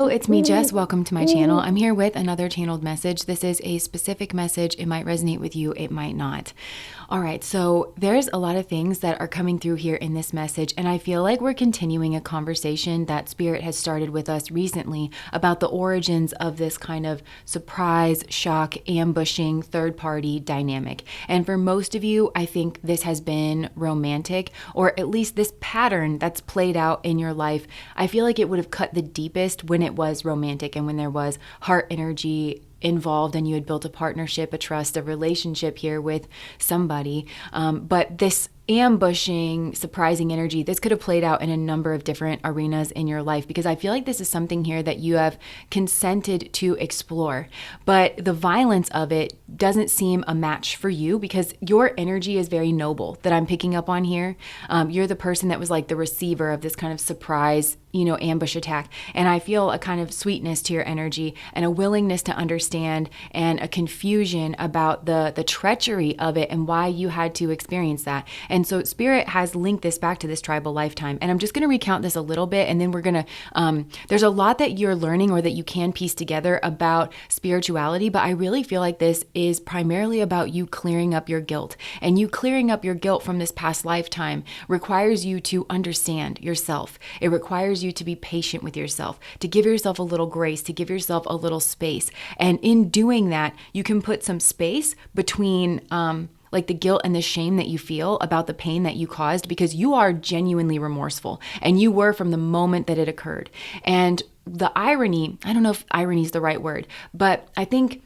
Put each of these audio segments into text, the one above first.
Oh, it's me, Jess. Welcome to my channel. I'm here with another channeled message. This is a specific message. It might resonate with you, it might not. All right, so there's a lot of things that are coming through here in this message, and I feel like we're continuing a conversation that Spirit has started with us recently about the origins of this kind of surprise, shock, ambushing, third-party dynamic. And for most of you, I think this has been romantic, or at least this pattern that's played out in your life. I feel like it would have cut the deepest when it was romantic and when there was heart energy involved and you had built a partnership, a trust, a relationship here with somebody. But this ambushing, surprising energy, this could have played out in a number of different arenas in your life, because I feel like this is something here that you have consented to explore. But the violence of it doesn't seem a match for you, because your energy is very noble that I'm picking up on here. You're the person that was like the receiver of this kind of surprise, ambush attack. And I feel a kind of sweetness to your energy and a willingness to understand and a confusion about the treachery of it and why you had to experience that. And so Spirit has linked this back to this tribal lifetime. And I'm just going to recount this a little bit, and then we're going to, there's a lot that you're learning or that you can piece together about spirituality, but I really feel like this is primarily about you clearing up your guilt. And you clearing up your guilt from this past lifetime requires you to understand yourself. It requires you to be patient with yourself, to give yourself a little grace, to give yourself a little space. And in doing that, you can put some space between like the guilt and the shame that you feel about the pain that you caused, because you are genuinely remorseful, and you were from the moment that it occurred. And the irony, I don't know if irony is the right word, but I think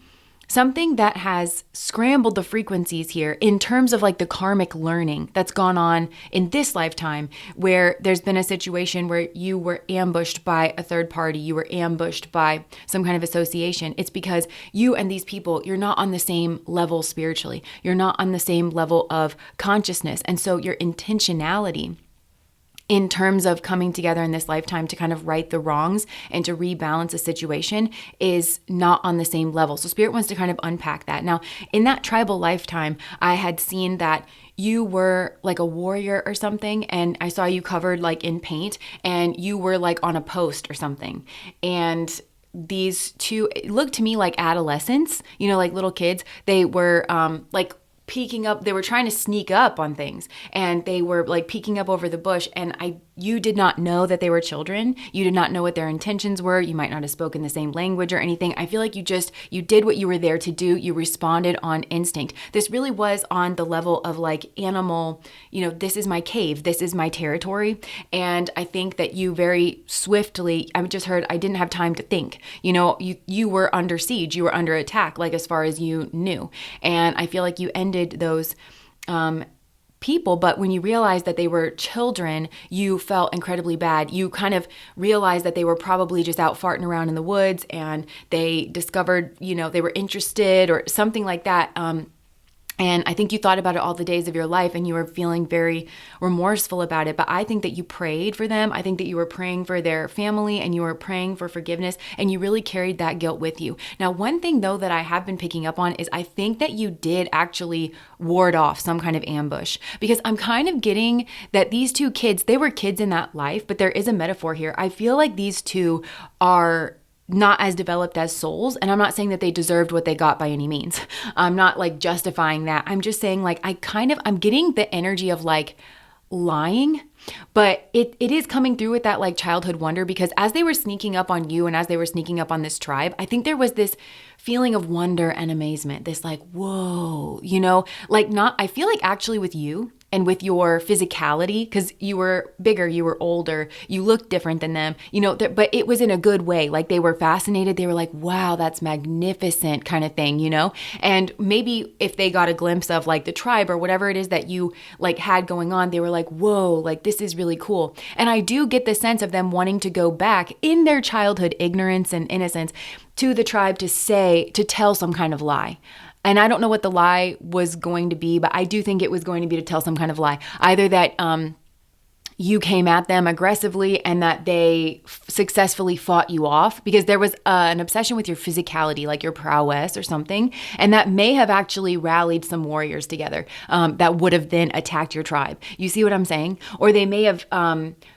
something that has scrambled the frequencies here in terms of like the karmic learning that's gone on in this lifetime, where there's been a situation where you were ambushed by a third party, you were ambushed by some kind of association. It's because you and these people, you're not on the same level spiritually. You're not on the same level of consciousness. And so your intentionality in terms of coming together in this lifetime to kind of right the wrongs and to rebalance a situation is not on the same level. So Spirit wants to kind of unpack that. Now, in that tribal lifetime, I had seen that you were like a warrior or something, and I saw you covered like in paint, and you were like on a post or something. And these two, it looked to me like adolescents, like little kids. They were like peeking up, they were trying to sneak up on things, and they were like peeking up over the bush, and you did not know that they were children. You did not know what their intentions were. You might not have spoken the same language or anything. I feel like you did what you were there to do. You responded on instinct. This really was on the level of like animal, this is my cave, this is my territory. And I think that you very swiftly, I just heard, I didn't have time to think. You were under siege, you were under attack, like as far as you knew. And I feel like you ended those people, but when you realized that they were children, you felt incredibly bad. You kind of realized that they were probably just out farting around in the woods, and they discovered, they were interested or something like that. And I think you thought about it all the days of your life, and you were feeling very remorseful about it. But I think that you prayed for them. I think that you were praying for their family, and you were praying for forgiveness, and you really carried that guilt with you. Now, one thing though that I have been picking up on is I think that you did actually ward off some kind of ambush, because I'm kind of getting that these two kids, they were kids in that life, but there is a metaphor here. I feel like these two are not as developed as souls. And I'm not saying that they deserved what they got by any means. I'm not like justifying that. I'm just saying like, I'm getting the energy of like lying, but it is coming through with that like childhood wonder, because as they were sneaking up on you and as they were sneaking up on this tribe, I think there was this feeling of wonder and amazement, this like, whoa, I feel like actually with you and with your physicality, because you were bigger, you were older, you looked different than them, but it was in a good way. Like they were fascinated. They were like, wow, that's magnificent kind of thing, And maybe if they got a glimpse of like the tribe or whatever it is that you like had going on, they were like, whoa, like this is really cool. And I do get the sense of them wanting to go back in their childhood ignorance and innocence to the tribe to tell some kind of lie. And I don't know what the lie was going to be, but I do think it was going to be to tell some kind of lie. Either that you came at them aggressively and that they successfully fought you off, because there was an obsession with your physicality, like your prowess or something. And that may have actually rallied some warriors together that would have then attacked your tribe. You see what I'm saying? Or they may have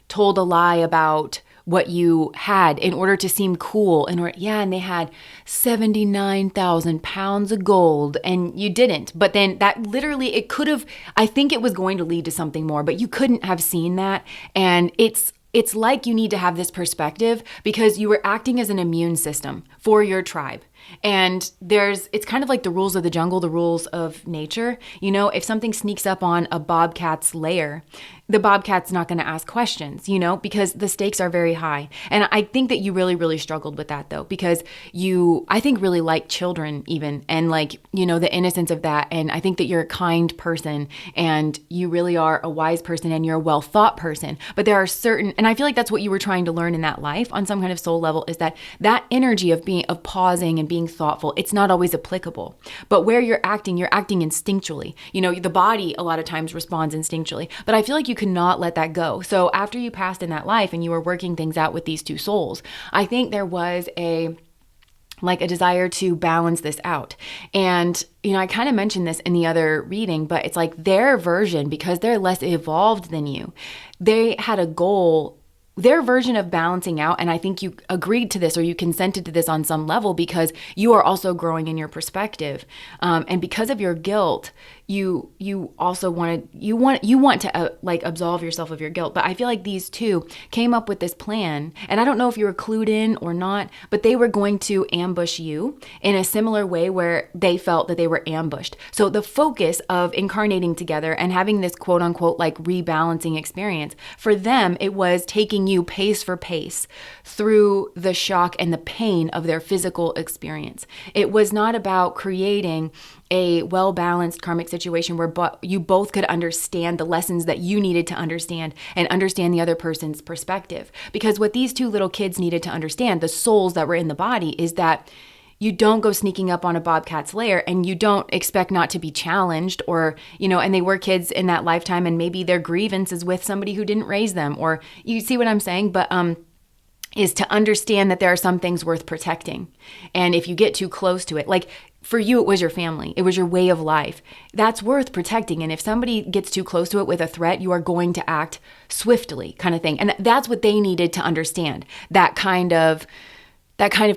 told a lie about what you had in order to seem cool. And they had 79,000 pounds of gold and you didn't. But then that literally, it could have, I think it was going to lead to something more, but you couldn't have seen that. And it's like you need to have this perspective because you were acting as an immune system for your tribe. And it's kind of like the rules of the jungle, the rules of nature. You know, if something sneaks up on a bobcat's lair, the bobcat's not going to ask questions, you know, because the stakes are very high. And I think that you really, really struggled with that though, because I think really like children even, and like, you know, the innocence of that. And I think that you're a kind person and you really are a wise person and you're a well thought person. But there are certain, and I feel like that's what you were trying to learn in that life on some kind of soul level, is that energy of pausing and being thoughtful, it's not always applicable. But where you're acting instinctually. You know, the body a lot of times responds instinctually, but I feel like you cannot let that go. So after you passed in that life and you were working things out with these two souls, I think there was a desire to balance this out. And, you know, I kind of mentioned this in the other reading, but it's like their version, because they're less evolved than you, they had a goal, their version of balancing out. And I think you agreed to this or you consented to this on some level because you are also growing in your perspective. And because of your guilt, you also want to absolve yourself of your guilt. But I feel like these two came up with this plan, and I don't know if you were clued in or not, but they were going to ambush you in a similar way where they felt that they were ambushed. So the focus of incarnating together and having this quote unquote like rebalancing experience, for them, it was taking you pace for pace through the shock and the pain of their physical experience. It was not about creating a well-balanced karmic situation where you both could understand the lessons that you needed to understand and understand the other person's perspective. Because what these two little kids needed to understand, the souls that were in the body, is that you don't go sneaking up on a bobcat's lair and you don't expect not to be challenged, or, you know, and they were kids in that lifetime and maybe their grievance is with somebody who didn't raise them, or you see what I'm saying? But, is to understand that there are some things worth protecting. And if you get too close to it, like for you, it was your family, it was your way of life, that's worth protecting. And if somebody gets too close to it with a threat, you are going to act swiftly, kind of thing. And that's what they needed to understand, that kind of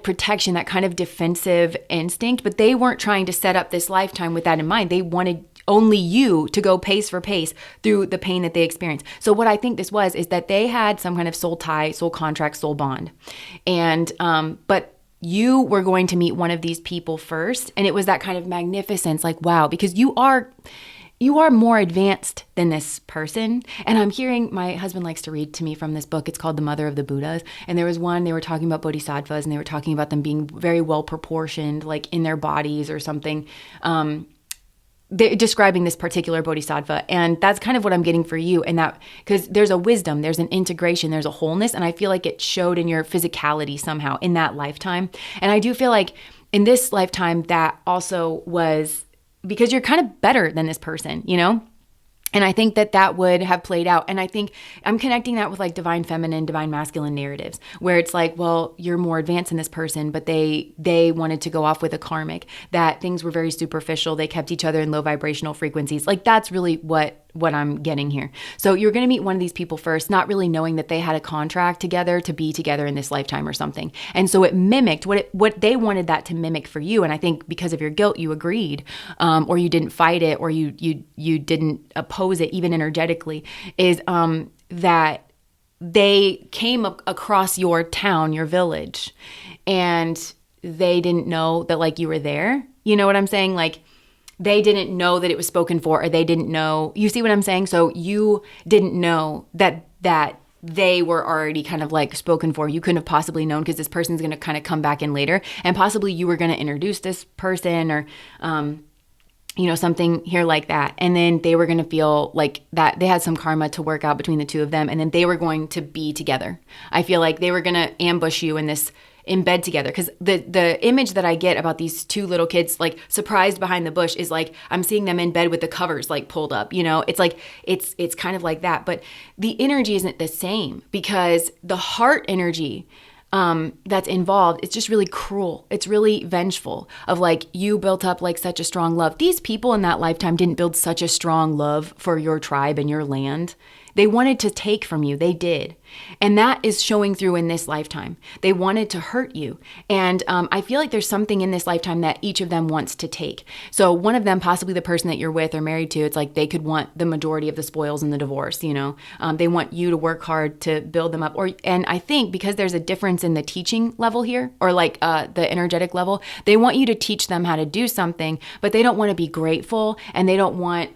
protection, that kind of defensive instinct. But they weren't trying to set up this lifetime with that in mind. They wanted only you to go pace for pace through the pain that they experienced. So what I think this was is that they had some kind of soul tie, soul contract, soul bond. And, but you were going to meet one of these people first. And it was that kind of magnificence, like, wow, because you are more advanced than this person. And I'm hearing, my husband likes to read to me from this book. It's called The Mother of the Buddhas. And there was one, they were talking about bodhisattvas and they were talking about them being very well proportioned, like in their bodies or something. They're describing this particular bodhisattva. And that's kind of what I'm getting for you. And that, because there's a wisdom, there's an integration, there's a wholeness. And I feel like it showed in your physicality somehow in that lifetime. And I do feel like in this lifetime, that also was because you're kind of better than this person, you know? And I think that would have played out. And I think I'm connecting that with like divine feminine, divine masculine narratives, where it's like, well, you're more advanced than this person, but they wanted to go off with a karmic, that things were very superficial. They kept each other in low vibrational frequencies. Like that's really what I'm getting here. So you're going to meet one of these people first, not really knowing that they had a contract together to be together in this lifetime or something. And so it mimicked what they wanted that to mimic for you. And I think because of your guilt, you agreed, or you didn't fight it, or you didn't oppose it even energetically, is that they came across your town, your village, and they didn't know that like you were there. You know what I'm saying? Like, they didn't know that it was spoken for, or they didn't know. You see what I'm saying? So you didn't know that they were already kind of like spoken for. You couldn't have possibly known because this person's going to kind of come back in later. And possibly you were going to introduce this person or, you know, something here like that. And then they were going to feel like that they had some karma to work out between the two of them. And then they were going to be together. I feel like they were going to ambush you in bed together, because the image that I get about these two little kids like surprised behind the bush is like I'm seeing them in bed with the covers like pulled up, you know. It's like it's kind of like that, but the energy isn't the same, because the heart energy that's involved, it's just really cruel. It's really vengeful, of like you built up like such a strong love. These people in that lifetime didn't build such a strong love for your tribe and your land. They wanted to take from you. They did. And that is showing through in this lifetime. They wanted to hurt you. And I feel like there's something in this lifetime that each of them wants to take. So one of them, possibly the person that you're with or married to, it's like they could want the majority of the spoils in the divorce, you know. They want you to work hard to build them up. And I think because there's a difference in the teaching level here, or like the energetic level, they want you to teach them how to do something, but they don't want to be grateful, and they don't want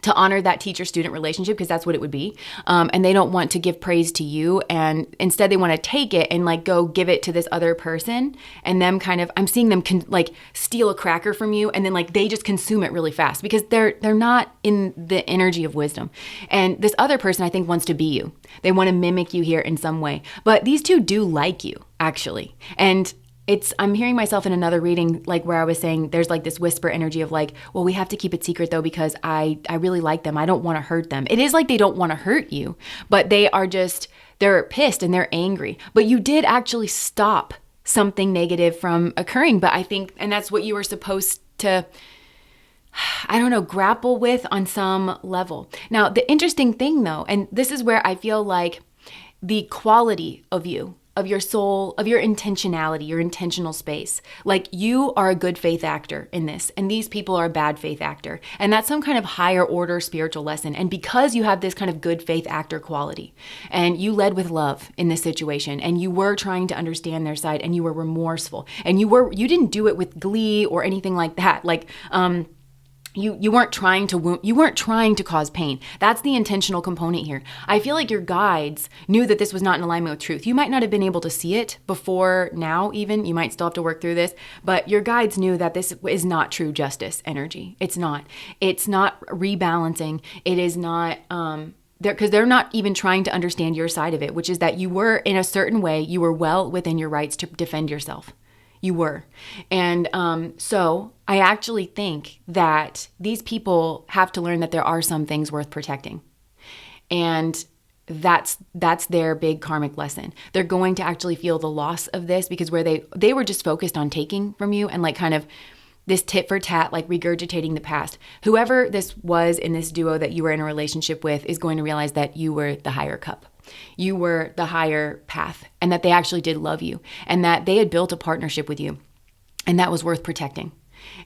to honor that teacher-student relationship, because that's what it would be. And they don't want to give praise to you. And instead they want to take it and like go give it to this other person, and them kind of, I'm seeing them like steal a cracker from you, and then like they just consume it really fast because they're not in the energy of wisdom. And this other person, I think, wants to be you. They want to mimic you here in some way. But these two do like you, actually. And I'm hearing myself in another reading, like where I was saying there's like this whisper energy of like, well, we have to keep it secret though, because I really like them. I don't want to hurt them. It is like they don't want to hurt you, but they're pissed and they're angry. But you did actually stop something negative from occurring. But I think, and that's what you were supposed to, I don't know, grapple with on some level. Now, the interesting thing though, and this is where I feel like the quality of you, of your soul, of your intentionality, your intentional space. Like you are a good faith actor in this, and these people are a bad faith actor. And that's some kind of higher order spiritual lesson. And because you have this kind of good faith actor quality, and you led with love in this situation, and you were trying to understand their side, and you were remorseful, and you didn't do it with glee or anything like that. Like, you weren't trying to wound, you weren't trying to cause pain. That's the intentional component here. I feel like your guides knew that this was not in alignment with truth. You might not have been able to see it before now even. You might still have to work through this. But your guides knew that this is not true justice energy. It's not. It's not rebalancing. It is not... because they're not even trying to understand your side of it, which is that you were, in a certain way, you were well within your rights to defend yourself. You were. And so I actually think that these people have to learn that there are some things worth protecting. And that's their big karmic lesson. They're going to actually feel the loss of this, because where they were just focused on taking from you and like kind of this tit for tat, like regurgitating the past. Whoever this was in this duo that you were in a relationship with is going to realize that you were the higher cup. You were the higher path, and that they actually did love you, and that they had built a partnership with you, and that was worth protecting.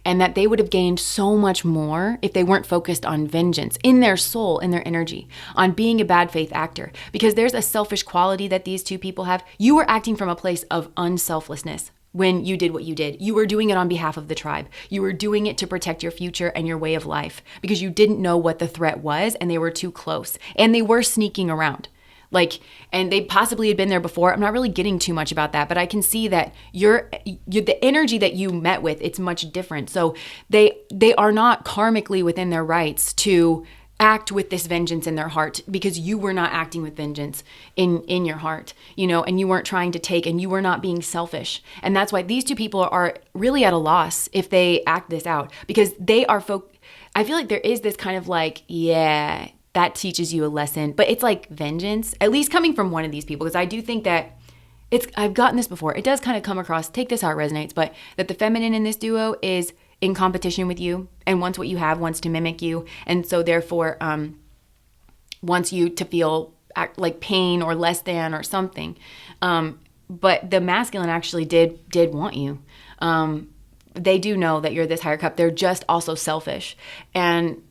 And that they would have gained so much more if they weren't focused on vengeance in their soul, in their energy, on being a bad faith actor. Because there's a selfish quality that these two people have. You were acting from a place of unselflessness. When you did what you did, you were doing it on behalf of the tribe. You were doing it to protect your future and your way of life, because you didn't know what the threat was, and they were too close, and they were sneaking around. Like, and they possibly had been there before. I'm not really getting too much about that, but I can see that you're the energy that you met with, it's much different. So they are not karmically within their rights to act with this vengeance in their heart, because you were not acting with vengeance in your heart, you know, and you weren't trying to take, and you were not being selfish. And that's why these two people are really at a loss if they act this out, because they are I feel like there is this kind of like, yeah, that teaches you a lesson, but it's like vengeance, at least coming from one of these people, because I do think that I've gotten this before. It does kind of come across, take this how it resonates, but that the feminine in this duo is in competition with you and wants what you have, wants to mimic you. And so therefore wants you to feel like pain or less than or something. But the masculine actually did want you. They do know that you're this higher cup. They're just also selfish. And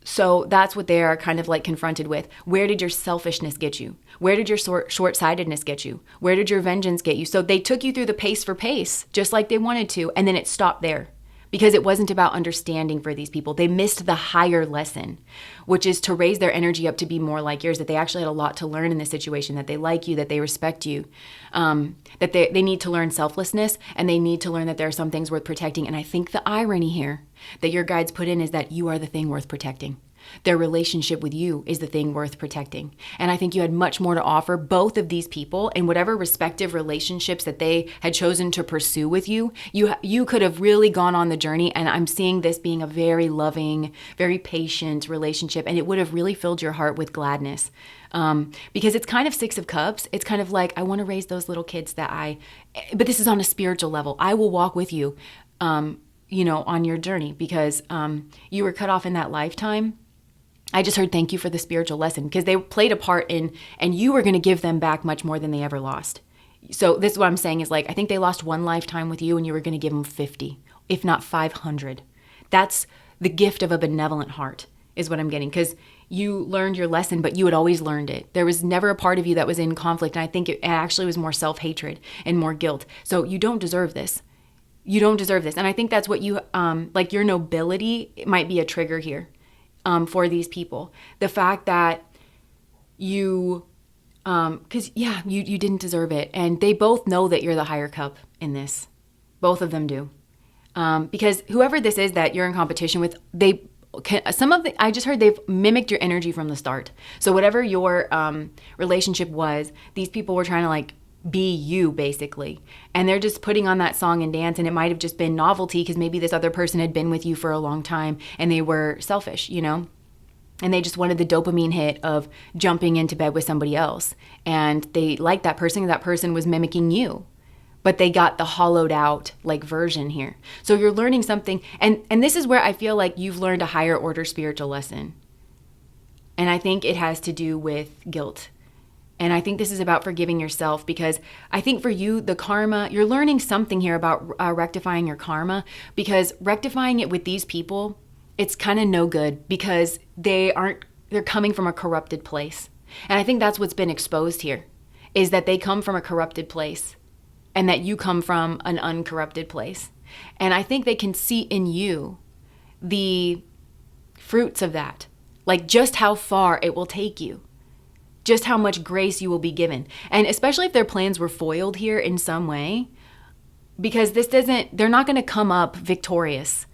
so that's what they are kind of like confronted with. Where did your selfishness get you? Where did your short-sightedness get you? Where did your vengeance get you? So they took you through the pace for pace, just like they wanted to, and then it stopped there. Because it wasn't about understanding for these people. They missed the higher lesson, which is to raise their energy up to be more like yours, that they actually had a lot to learn in this situation, that they like you, that they respect you, that they need to learn selflessness, and they need to learn that there are some things worth protecting. And I think the irony here that your guides put in is that you are the thing worth protecting. Their relationship with you is the thing worth protecting. And I think you had much more to offer both of these people in whatever respective relationships that they had chosen to pursue with you. You could have really gone on the journey, and I'm seeing this being a very loving, very patient relationship, and it would have really filled your heart with gladness. Because it's kind of Six of Cups. It's kind of like, I want to raise those little kids but this is on a spiritual level. I will walk with you, on your journey, because you were cut off in that lifetime. I just heard thank you for the spiritual lesson, because they played a part in, and you were going to give them back much more than they ever lost. So this is what I'm saying is, like, I think they lost one lifetime with you and you were going to give them 50, if not 500. That's the gift of a benevolent heart, is what I'm getting, because you learned your lesson, but you had always learned it. There was never a part of you that was in conflict. And I think it actually was more self-hatred and more guilt. So you don't deserve this. You don't deserve this. And I think that's what you, like, your nobility might be a trigger here. For these people, the fact that you, because you didn't deserve it, and they both know that you're the higher cup in this. Both of them do, because whoever this is that you're in competition with, I just heard they've mimicked your energy from the start. So whatever your relationship was, these people were trying to, like, be you, basically, and they're just putting on that song and dance, and it might have just been novelty because maybe this other person had been with you for a long time and they were selfish, and they just wanted the dopamine hit of jumping into bed with somebody else, and they liked that person, and that person was mimicking you, but they got the hollowed out, like, version here. So you're learning something, and this is where I feel like you've learned a higher order spiritual lesson, and I think it has to do with guilt. And I think this is about forgiving yourself, because I think for you, the karma, you're learning something here about rectifying your karma, because rectifying it with these people, it's kind of no good, because they're coming from a corrupted place. And I think that's what's been exposed here, is that they come from a corrupted place and that you come from an uncorrupted place. And I think they can see in you the fruits of that, like just how far it will take you. Just how much grace you will be given. And especially if their plans were foiled here in some way, because they're not going to come up victorious.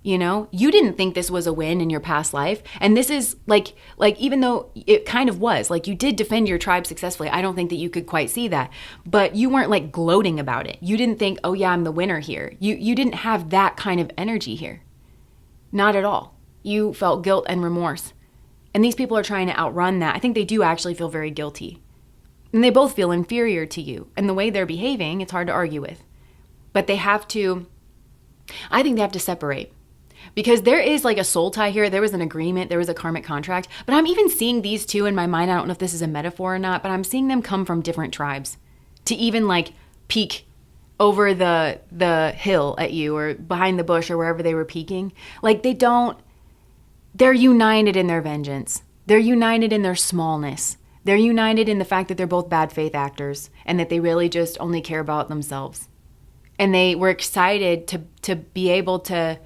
You didn't think this was a win in your past life. And this is like, even though it kind of was, like, you did defend your tribe successfully. I don't think that you could quite see that, but you weren't, like, gloating about it. You didn't think, oh yeah, I'm the winner here. You didn't have that kind of energy here. Not at all. You felt guilt and remorse. And these people are trying to outrun that. I think they do actually feel very guilty. And they both feel inferior to you. And the way they're behaving, it's hard to argue with. But I think they have to separate. Because there is, like, a soul tie here. There was an agreement. There was a karmic contract. But I'm even seeing these two in my mind. I don't know if this is a metaphor or not, but I'm seeing them come from different tribes to even, like, peek over the hill at you, or behind the bush, or wherever they were peeking. Like, they're united in their vengeance. They're united in their smallness. They're united in the fact that they're both bad faith actors, and that they really just only care about themselves. And they were excited to be able to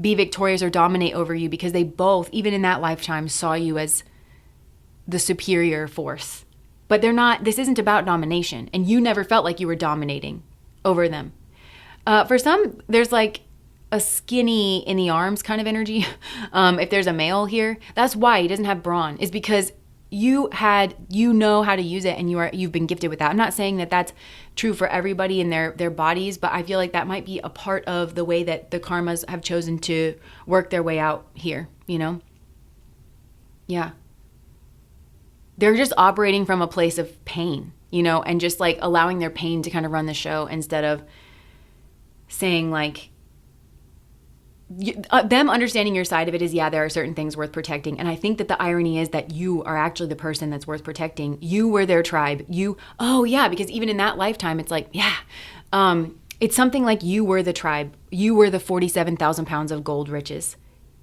be victorious or dominate over you, because they both, even in that lifetime, saw you as the superior force. But this isn't about domination, and you never felt like you were dominating over them. For some, there's, like, a skinny in the arms kind of energy. If there's a male here, that's why he doesn't have brawn, is because you know how to use it, and you've been gifted with that. I'm not saying that that's true for everybody in their bodies, but I feel like that might be a part of the way that the karmas have chosen to work their way out here, Yeah. They're just operating from a place of pain, and just, like, allowing their pain to kind of run the show, instead of saying, like, them understanding your side of it is, there are certain things worth protecting. And I think that the irony is that you are actually the person that's worth protecting. You were their tribe. Because even in that lifetime, it's like, it's something like you were the tribe. You were the 47,000 pounds of gold riches.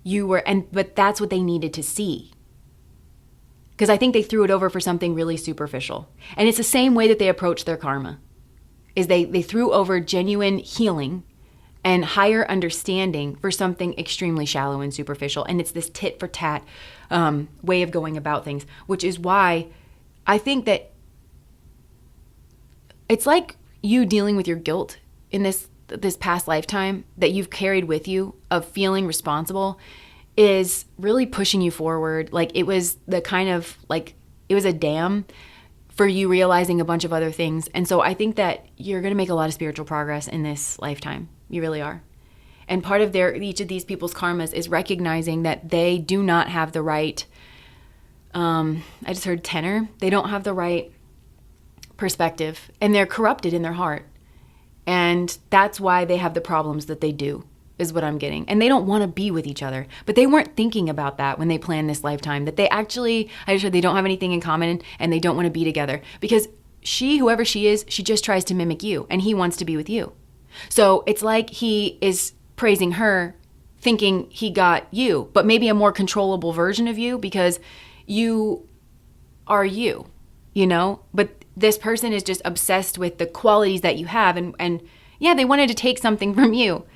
But that's what they needed to see. Because I think they threw it over for something really superficial. And it's the same way that they approach their karma, is they threw over genuine healing and higher understanding for something extremely shallow and superficial. And it's this tit for tat way of going about things, which is why I think that it's like you dealing with your guilt in this past lifetime that you've carried with you, of feeling responsible, is really pushing you forward. Like, it was the kind of, like, it was a dam for you realizing a bunch of other things. And so I think that you're going to make a lot of spiritual progress in this lifetime. You really are. And part of each of these people's karmas is recognizing that they do not have the right, I just heard tenor. They don't have the right perspective, and they're corrupted in their heart. And that's why they have the problems that they do. is what I'm getting. And they don't want to be with each other. But they weren't thinking about that when they planned this lifetime, that they actually, I just heard they don't have anything in common and they don't want to be together. Because she, whoever she is, she just tries to mimic you and he wants to be with you. So it's like he is praising her, thinking he got you, but maybe a more controllable version of you because you are you, you know? But this person is just obsessed with the qualities that you have. And yeah, they wanted to take something from you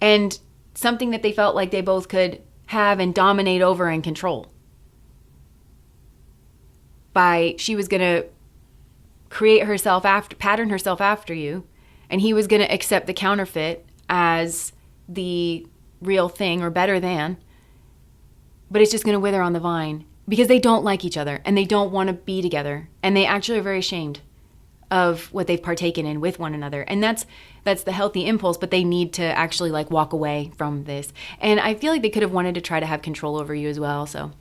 and something that they felt like they both could have and dominate over and control. She was going to create herself after, pattern herself after you, and he was going to accept the counterfeit as the real thing or better than, but it's just going to wither on the vine because they don't like each other and they don't want to be together, and they actually are very ashamed of what they've partaken in with one another. And that's the healthy impulse, but they need to actually like walk away from this. And I feel like they could have wanted to try to have control over you as well. So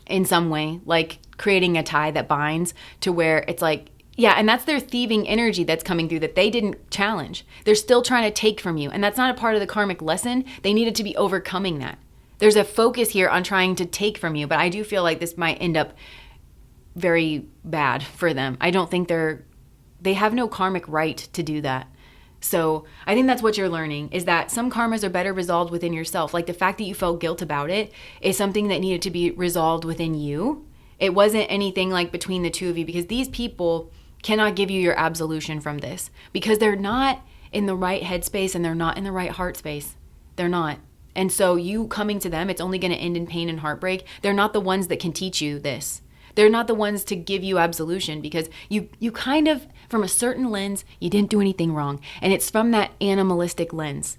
in some way, like creating a tie that binds to where it's like, yeah, and that's their thieving energy that's coming through that they didn't challenge. They're still trying to take from you. And that's not a part of the karmic lesson. They needed to be overcoming that. There's a focus here on trying to take from you, but I do feel like this might end up very bad for them. I don't think they have no karmic right to do that. So I think that's what you're learning, is that some karmas are better resolved within yourself. Like the fact that you felt guilt about it is something that needed to be resolved within you. It wasn't anything like between the two of you, because these people cannot give you your absolution from this because they're not in the right headspace and they're not in the right heart space. They're not. And so you coming to them, it's only going to end in pain and heartbreak. They're not the ones that can teach you this. They're not the ones to give you absolution because you kind of, from a certain lens, you didn't do anything wrong. And it's from that animalistic lens.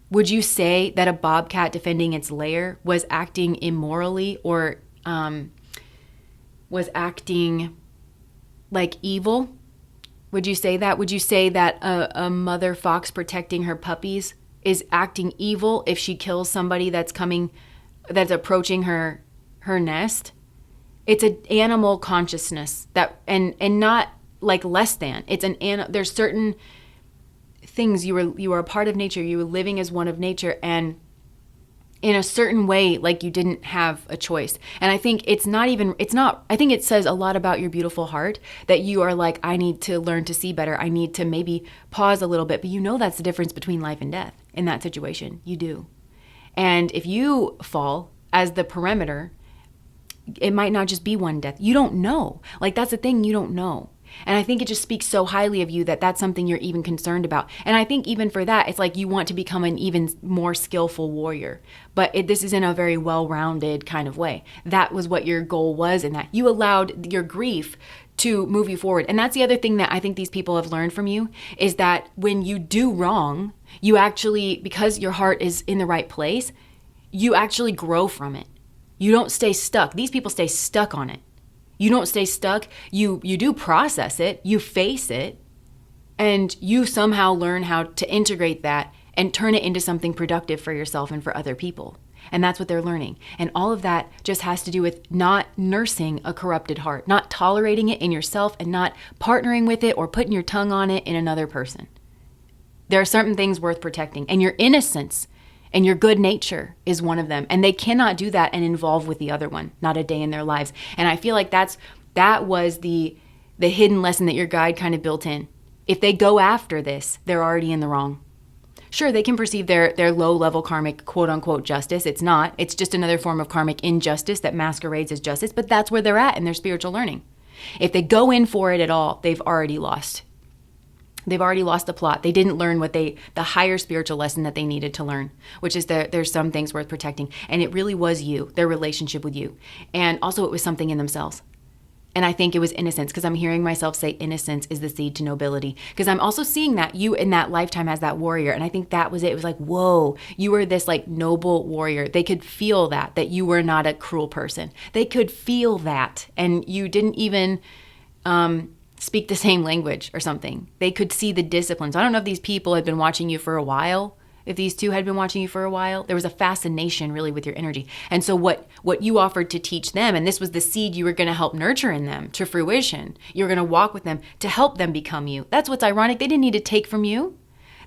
Would you say that a bobcat defending its lair was acting immorally or was acting like evil? Would you say that? Would you say that a mother fox protecting her puppies is acting evil if she kills somebody that's approaching her nest? It's an animal consciousness that, and not like less than. It's there's certain things you were a part of nature. You were living as one of nature, and in a certain way, like you didn't have a choice. And I think I think it says a lot about your beautiful heart that you are like, I need to learn to see better. I need to maybe pause a little bit. But you know that's the difference between life and death in that situation. You do. And if you fall as the perimeter, it might not just be one death. You don't know. Like that's the thing, you don't know. And I think it just speaks so highly of you that that's something you're even concerned about. And I think even for that, it's like you want to become an even more skillful warrior. But this is in a very well-rounded kind of way. That was what your goal was in that. You allowed your grief to move you forward. And that's the other thing that I think these people have learned from you, is that when you do wrong, you actually, because your heart is in the right place, you actually grow from it. You don't stay stuck. These people stay stuck on it. You don't stay stuck. You do process it. You face it. And you somehow learn how to integrate that and turn it into something productive for yourself and for other people. And that's what they're learning. And all of that just has to do with not nursing a corrupted heart, not tolerating it in yourself and not partnering with it or putting your tongue on it in another person. There are certain things worth protecting. And your innocence and your good nature is one of them. And they cannot do that and involve with the other one, not a day in their lives. And I feel like that was the hidden lesson that your guide kind of built in. If they go after this, they're already in the wrong. Sure, they can perceive their low-level karmic quote-unquote justice. It's not. It's just another form of karmic injustice that masquerades as justice, but that's where they're at in their spiritual learning. If they go in for it at all, they've already lost. They've already lost the plot. They didn't learn the higher spiritual lesson that they needed to learn, which is that there's some things worth protecting. And it really was you, their relationship with you. And also it was something in themselves. And I think it was innocence, because I'm hearing myself say innocence is the seed to nobility. Because I'm also seeing that you in that lifetime as that warrior. And I think that was it. It was like, whoa, you were this like noble warrior. They could feel that you were not a cruel person. They could feel that. And you didn't even speak the same language or something. They could see the disciplines. I don't know if these people had been watching you for a while. If these two had been watching you for a while, there was a fascination really with your energy. And so what you offered to teach them, and this was the seed you were going to help nurture in them to fruition. You were going to walk with them to help them become you. That's what's ironic. They didn't need to take from you.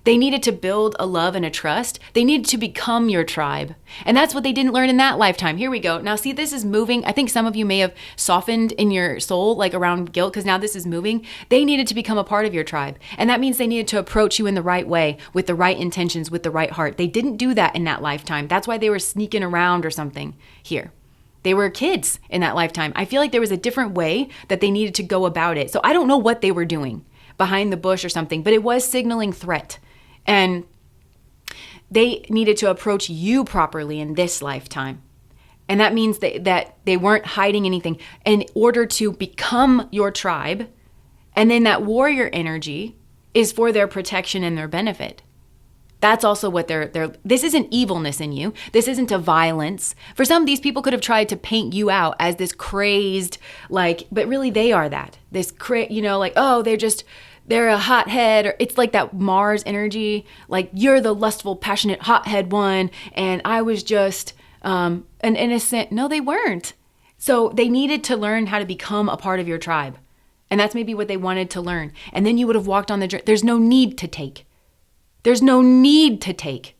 They needed to build a love and a trust. They needed to become your tribe. And that's what they didn't learn in that lifetime. Here we go. Now, see, this is moving. I think some of you may have softened in your soul, like around guilt, because now this is moving. They needed to become a part of your tribe. And that means they needed to approach you in the right way, with the right intentions, with the right heart. They didn't do that in that lifetime. That's why they were sneaking around or something here. They were kids in that lifetime. I feel like there was a different way that they needed to go about it. So I don't know what they were doing behind the bush or something, but it was signaling threat. And they needed to approach you properly in this lifetime. And that means that they weren't hiding anything in order to become your tribe. And then that warrior energy is for their protection and their benefit. That's also what this isn't evilness in you. This isn't a violence. For some, these people could have tried to paint you out as this crazed, but really they are that. Oh, they're a hothead, or it's like that Mars energy, like you're the lustful, passionate, hothead one, and I was just an innocent. No, they weren't. So they needed to learn how to become a part of your tribe. And that's maybe what they wanted to learn. And then you would have walked on the journey. There's no need to take. There's no need to take.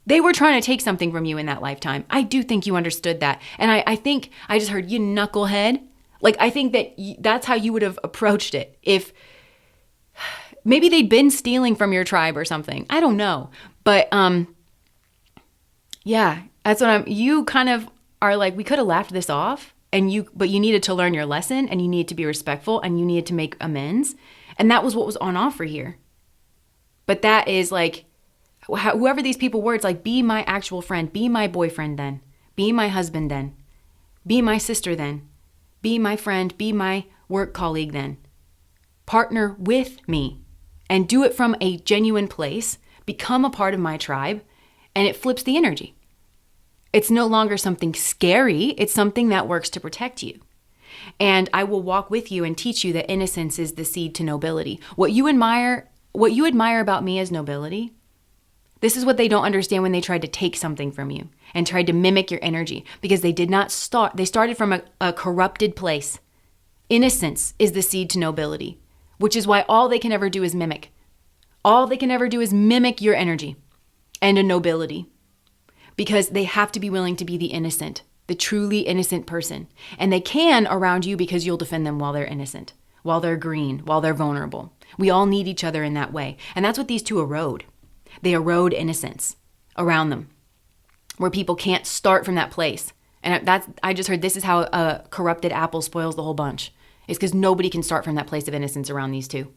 They were trying to take something from you in that lifetime. I do think you understood that. And I think I just heard, you knucklehead. I think that's how you would have approached it if maybe they'd been stealing from your tribe or something. I don't know. But yeah, that's what you kind of are like, we could have laughed this off, but you needed to learn your lesson, and you needed to be respectful, and you needed to make amends. And that was what was on offer here. But that is whoever these people were, it's like, be my actual friend, be my boyfriend then, be my husband then, be my sister then, be my friend, be my work colleague then. Partner with me and do it from a genuine place, become a part of my tribe, and it flips the energy. It's no longer something scary. It's something that works to protect you. And I will walk with you and teach you that innocence is the seed to nobility. What you admire about me as nobility, this is what they don't understand when they tried to take something from you and tried to mimic your energy, because they did not start. They started from a corrupted place. Innocence is the seed to nobility, which is why all they can ever do is mimic. All they can ever do is mimic your energy and a nobility, because they have to be willing to be the innocent, the truly innocent person. And they can around you because you'll defend them while they're innocent, while they're green, while they're vulnerable. We all need each other in that way. And that's what these two erode. They erode innocence around them, where people can't start from that place. And I just heard this is how a corrupted apple spoils the whole bunch. It's because nobody can start from that place of innocence around these two.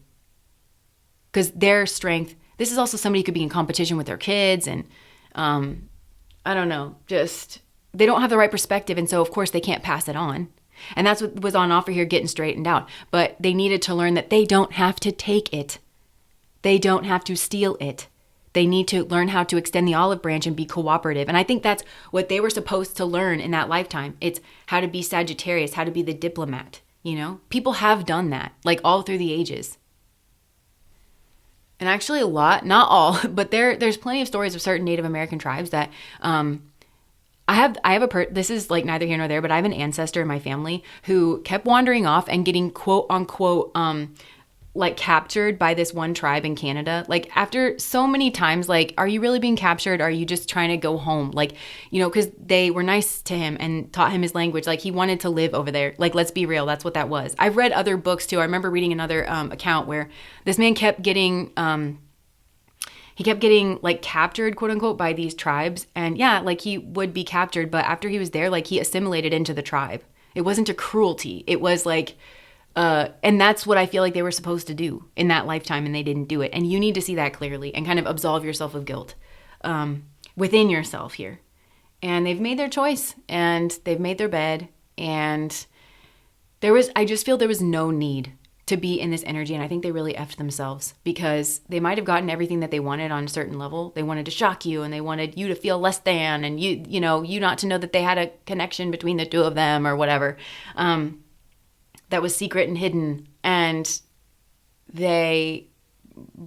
Because their strength, this is also somebody who could be in competition with their kids, and I don't know, just they don't have the right perspective, and so of course they can't pass it on. And that's what was on offer here, getting straightened out. But they needed to learn that they don't have to take it. They don't have to steal it. They need to learn how to extend the olive branch and be cooperative. And I think that's what they were supposed to learn in that lifetime. It's how to be Sagittarius, how to be the diplomat, People have done that, all through the ages. And actually a lot, not all, but there's plenty of stories of certain Native American tribes that this is neither here nor there, but I have an ancestor in my family who kept wandering off and getting quote unquote captured by this one tribe in Canada. After so many times, are you really being captured? Or are you just trying to go home? Because they were nice to him and taught him his language. He wanted to live over there. Let's be real. That's what that was. I've read other books too. I remember reading another account where this man kept getting captured, quote unquote, by these tribes. And yeah, he would be captured. But after he was there, he assimilated into the tribe. It wasn't a cruelty. It was and that's what I feel like they were supposed to do in that lifetime, and they didn't do it. And you need to see that clearly and kind of absolve yourself of guilt within yourself here. And they've made their choice, and they've made their bed, and I just feel there was no need to be in this energy, and I think they really effed themselves, because they might have gotten everything that they wanted on a certain level. They wanted to shock you, and they wanted you to feel less than, and you not to know that they had a connection between the two of them or whatever. That was secret and hidden, and they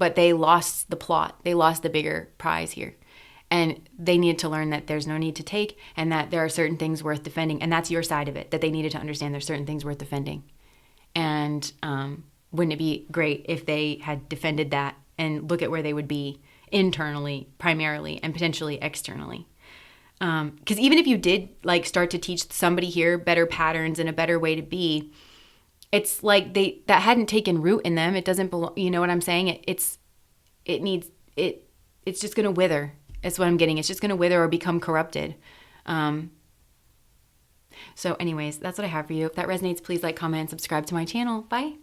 lost the plot. They lost the bigger prize here, and they needed to learn that there's no need to take, and that there are certain things worth defending, and that's your side of it, that they needed to understand there's certain things worth defending. And wouldn't it be great if they had defended that and look at where they would be internally, primarily, and potentially externally. Because even if you did like start to teach somebody here better patterns and a better way to be, it's like that hadn't taken root in them. It doesn't belong. You know what I'm saying? It's just going to wither. That's what I'm getting. It's just going to wither or become corrupted. So anyways, that's what I have for you. If that resonates, please like, comment, and subscribe to my channel. Bye.